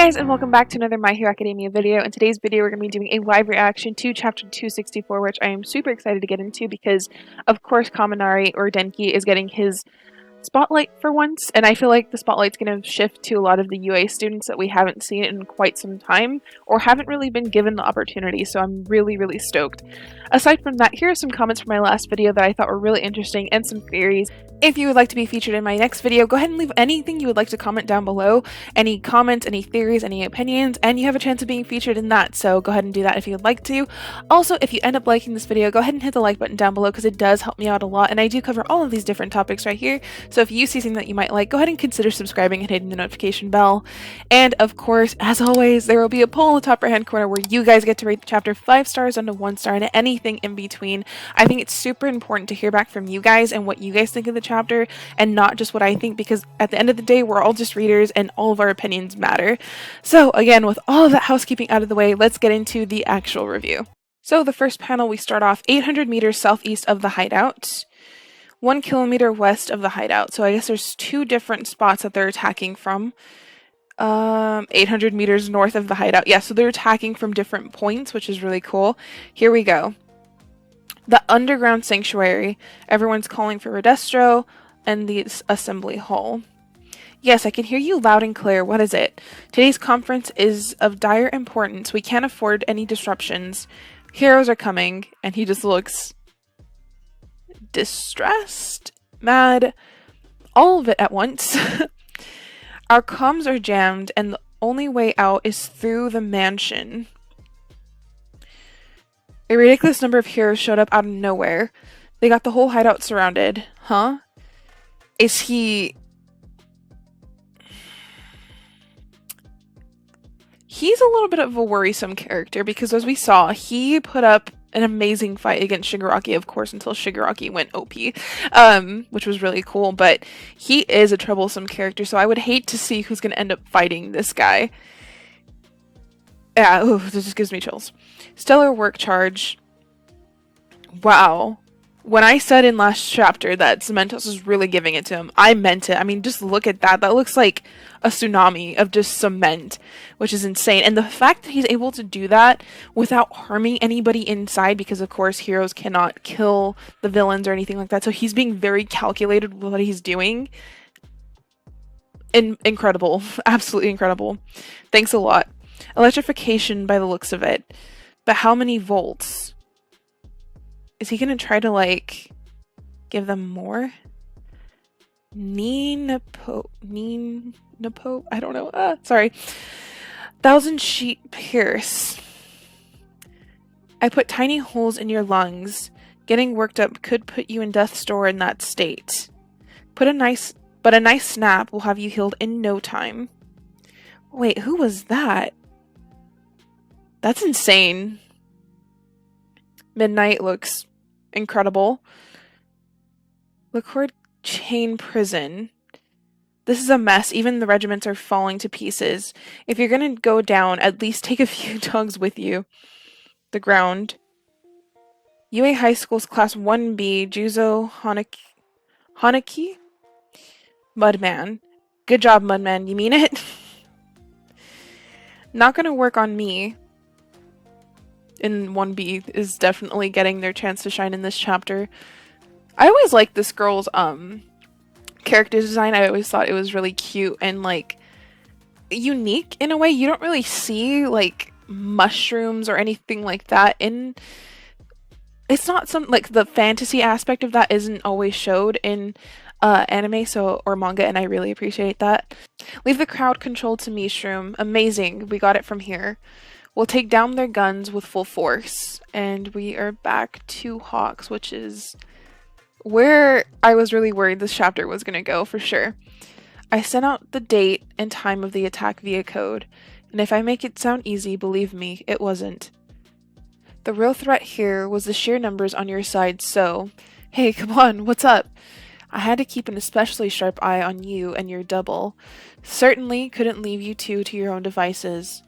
guys, and welcome back to another My Hero Academia video. In today's video, we're going to be doing a live reaction to Chapter 264, which I am super excited to get into because, of course, Kaminari, or Denki, is getting his spotlight for once, and I feel like the spotlight's going to shift to a lot of the UA students that we haven't seen in quite some time, or haven't really been given the opportunity, so I'm really stoked. Aside from that, here are some comments from my last video that I thought were really interesting, and some theories. If you would like to be featured in my next video, go ahead and leave anything you would like to comment down below. Any comments, any theories, any opinions, and you have a chance of being featured in that, so go ahead and do that if you would like to. Also, if you end up liking this video, go ahead and hit the like button down below because it does help me out a lot, and I do cover all of these different topics right here, so if you see something that you might like, go ahead and consider subscribing and hitting the notification bell. And of course, as always, there will be a poll in the top right hand corner where you guys get to rate the chapter 5 stars down to 1 star and anything in between. I think it's super important to hear back from you guys and what you guys think of the chapter, and not just what I think, because at the end of the day, we're all just readers and all of our opinions matter. So again, with all of that housekeeping out of the way, let's get into the actual review. So the first panel, we start off 800 meters southeast of the hideout, 1 kilometer west of the hideout. So I guess there's 2 different spots that they're attacking from. 800 meters north of the hideout. Yeah, so they're attacking from different points, which is really cool. Here we go. The underground sanctuary. Everyone's calling for Redestro and the assembly hall. Yes, I can hear you loud and clear. What is it? Today's conference is of dire importance. We can't afford any disruptions. Heroes are coming. And he just looks distressed, mad, all of it at once. Our comms are jammed and the only way out is through the mansion. A ridiculous number of heroes showed up out of nowhere. They got the whole hideout surrounded. Huh? Is he... He's a little bit of a worrisome character because, as we saw, he put up an amazing fight against Shigaraki, of course, until Shigaraki went OP, which was really cool, but he is a troublesome character, so I would hate to see who's going to end up fighting this guy. Yeah, ooh, this just gives me chills. Stellar work charge. Wow. When I said in last chapter that Cementos was really giving it to him, I meant it. I mean, just look at that. That looks like a tsunami of just cement, which is insane. And the fact that he's able to do that without harming anybody inside, because of course heroes cannot kill the villains or anything like that, so he's being very calculated with what he's doing. Incredible. Absolutely incredible. Thanks a lot. Electrification by the looks of it. But how many volts? Is he gonna try to, like, give them more? Ninapo? I don't know. Sorry. 1,000 sheet pierce. I put tiny holes in your lungs. Getting worked up could put you in death's door in that state. But a nice snap will have you healed in no time. Wait, who was that? That's insane. Midnight looks incredible. Liquid chain prison. This is a mess. Even the regiments are falling to pieces. If you're gonna go down, at least take a few dogs with you. The ground. UA High School's Class 1B, Juzo Hanaki? Mudman. Good job, Mudman. You mean it? Not gonna work on me. In 1B is definitely getting their chance to shine in this chapter. I always liked this girl's character design. I always thought it was really cute and, like, unique in a way. You don't really see, like, mushrooms or anything like that in... It's not some, like, the fantasy aspect of that isn't always showed in anime or manga, and I really appreciate that. Leave the crowd control to me, Shroom. Amazing. We got it from here. We'll take down their guns with full force. And we are back to Hawks, which is where I was really worried this chapter was going to go, for sure. I sent out the date and time of the attack via code. And if I make it sound easy, believe me, it wasn't. The real threat here was the sheer numbers on your side, so... Hey, come on, what's up? I had to keep an especially sharp eye on you and your double. Certainly couldn't leave you two to your own devices.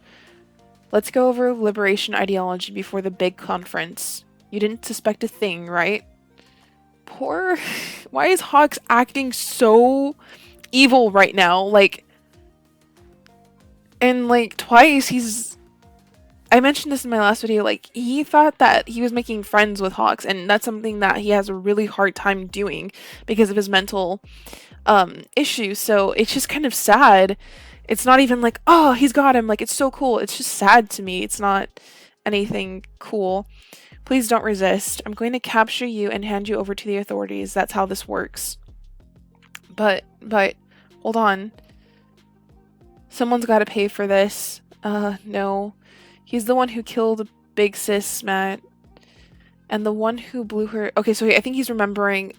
Let's go over liberation ideology before the big conference. You didn't suspect a thing, right? Poor... Why is Hawks acting so evil right now? Like, And like twice I mentioned this in my last video, like he thought that he was making friends with Hawks, and that's something that he has a really hard time doing because of his mental issues. So it's just kind of sad. It's not even like, oh, he's got him, like it's so cool. It's just sad to me. It's not anything cool. Please don't resist. I'm going to capture you and hand you over to the authorities. That's how this works. But hold on. Someone's got to pay for this. No. He's the one who killed Big Sis, Matt. And the one who blew her... Okay, so I think he's remembering,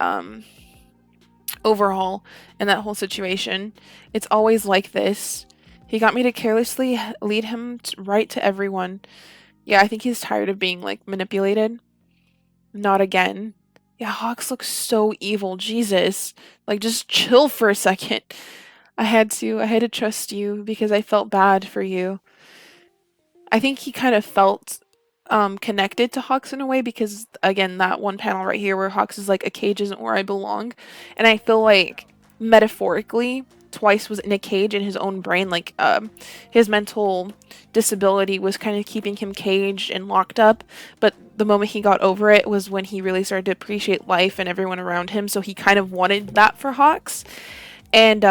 Overhaul and that whole situation. It's always like this. He got me to carelessly lead him right to everyone. Yeah, I think he's tired of being, like, manipulated. Not again. Yeah, Hawks looks so evil. Jesus. Like, just chill for a second. I had to trust you because I felt bad for you. I think he kind of felt connected to Hawks in a way because, again, that one panel right here where Hawks is like, a cage isn't where I belong. And I feel like, metaphorically, Twice was in a cage in his own brain. Like, his mental disability was kind of keeping him caged and locked up. But the moment he got over it was when he really started to appreciate life and everyone around him. So he kind of wanted that for Hawks. And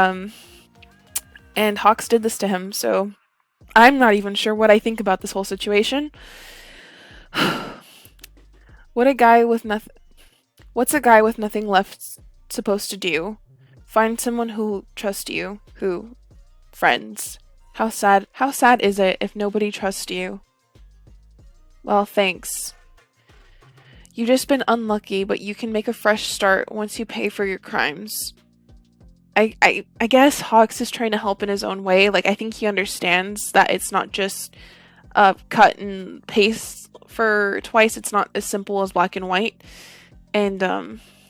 Hawks did this to him, so I'm not even sure what I think about this whole situation. What's a guy with nothing left supposed to do? Find someone who'll trust you. Who? Friends. How sad is it if nobody trusts you? Well, thanks. You've just been unlucky, but you can make a fresh start once you pay for your crimes. I guess Hawks is trying to help in his own way. Like, I think he understands that it's not just cut and paste for Twice. It's not as simple as black and white. And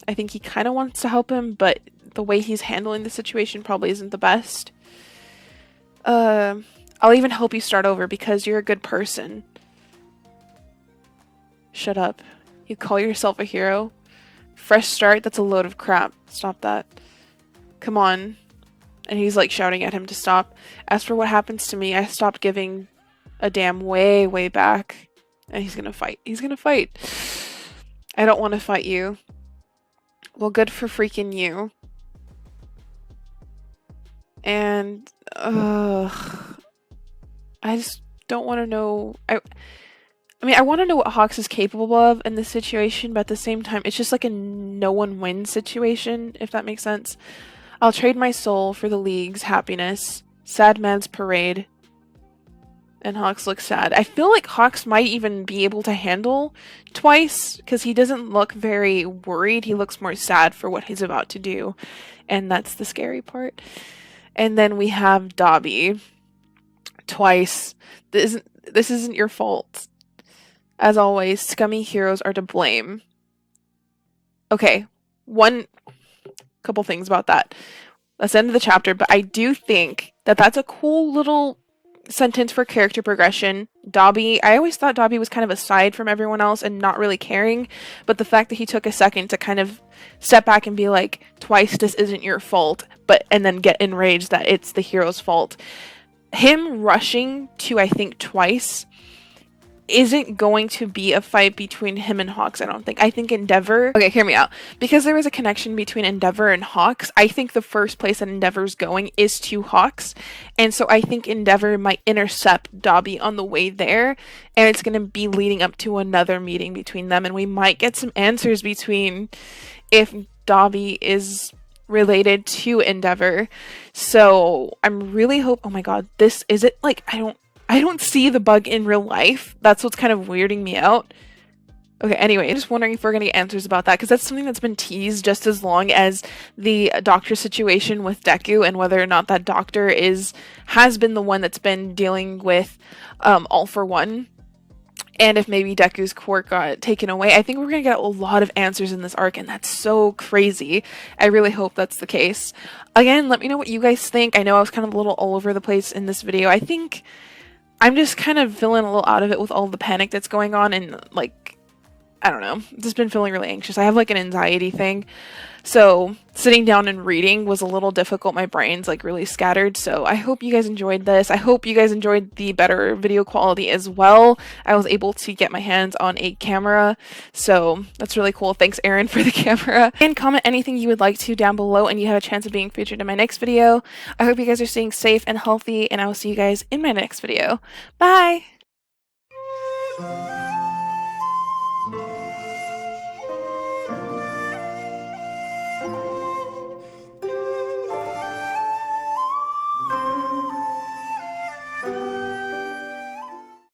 I think he kind of wants to help him, but the way he's handling the situation probably isn't the best. I'll even help you start over because you're a good person. Shut up. You call yourself a hero? Fresh start? That's a load of crap. Stop that. Come on. And he's like shouting at him to stop. As for what happens to me, I stopped giving a damn way back. And he's gonna fight. He's gonna fight. I don't want to fight you. Well, good for freaking you. And, I just don't want to know. I mean, I want to know what Hawks is capable of in this situation, but at the same time, it's just like a no-one wins situation, if that makes sense. I'll trade my soul for the League's happiness. Sad man's parade. And Hawks looks sad. I feel like Hawks might even be able to handle Twice, because he doesn't look very worried. He looks more sad for what he's about to do. And that's the scary part. And then we have Dabi. Twice. This isn't your fault. As always, scummy heroes are to blame. Okay, couple things about that. That's the end of the chapter, but I do think that that's a cool little sentence for character progression. Dabi, I always thought Dabi was kind of aside from everyone else and not really caring, but the fact that he took a second to kind of step back and be like, Twice, this isn't your fault, and then get enraged that it's the hero's fault. Him rushing to, I think, Twice isn't going to be a fight between him and Hawks, I don't think. I think Endeavor... Okay, hear me out. Because there was a connection between Endeavor and Hawks, I think the first place that Endeavor's going is to Hawks. And so I think Endeavor might intercept Dabi on the way there, and it's going to be leading up to another meeting between them, and we might get some answers between if Dabi is related to Endeavor. So I'm really oh my god, this... Is it, like, I don't see the bug in real life. That's what's kind of weirding me out. Okay, anyway, I'm just wondering if we're going to get answers about that, because that's something that's been teased just as long as the doctor situation with Deku, and whether or not that doctor has been the one that's been dealing with All for One, and if maybe Deku's quirk got taken away. I think we're going to get a lot of answers in this arc, and that's so crazy. I really hope that's the case. Again, let me know what you guys think. I know I was kind of a little all over the place in this video. I think I'm just kind of feeling a little out of it with all the panic that's going on, and like I don't know, just been feeling really anxious. I have like an anxiety thing. So sitting down and reading was a little difficult. My brain's like really scattered. So I hope you guys enjoyed this. I hope you guys enjoyed the better video quality as well. I was able to get my hands on a camera. So that's really cool. Thanks, Erin, for the camera. And comment anything you would like to down below and you have a chance of being featured in my next video. I hope you guys are staying safe and healthy, and I will see you guys in my next video. Bye!